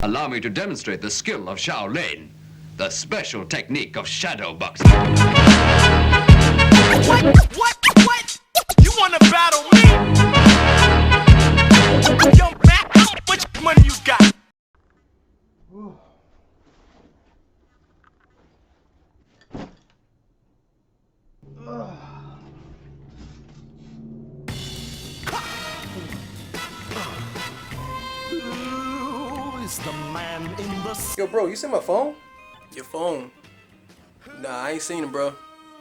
Allow me to demonstrate the skill of Shaolin, the special technique of shadow boxing. What? You wanna battle me? Yo, man, how much money you got? Who is the man in the... Yo, bro, you seen my phone? Your phone? Nah, I ain't seen it, bro.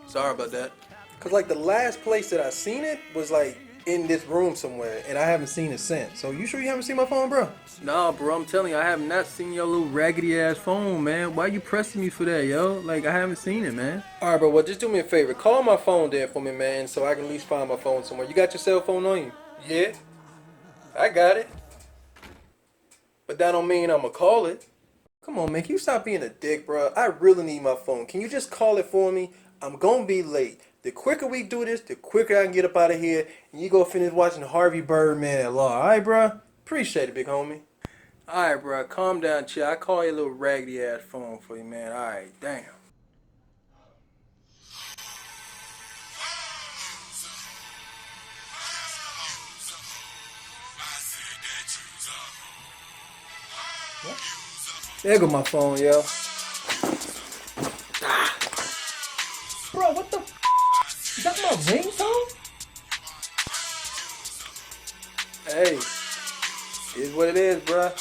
Sorry about that. Cause like the last place that I seen it was like in this room somewhere, and I haven't seen it since. So you sure you haven't seen my phone, bro? Nah, bro, I'm telling you, I have not seen your little raggedy ass phone, man. Why you pressing me for that, yo? Like, I haven't seen it, man. All right, bro. Well, just do me a favor. Call my phone there for me, man, so I can at least find my phone somewhere. You got your cell phone on you? Yeah. I got it. But that don't mean I'ma call it. Come on, man. Can you stop being a dick, bro? I really need my phone. Can you just call it for me? I'm gonna be late. The quicker we do this, the quicker I can get up out of here, and you go finish watching Harvey Birdman at law. All right, bro? Appreciate it, big homie. Alright, bro, calm down, chill. I call your little raggedy ass phone for you, man. Alright, damn. There go my phone, yo. Bro, what the f***? Is that my ringtone? Hey, it's what it is, bruh.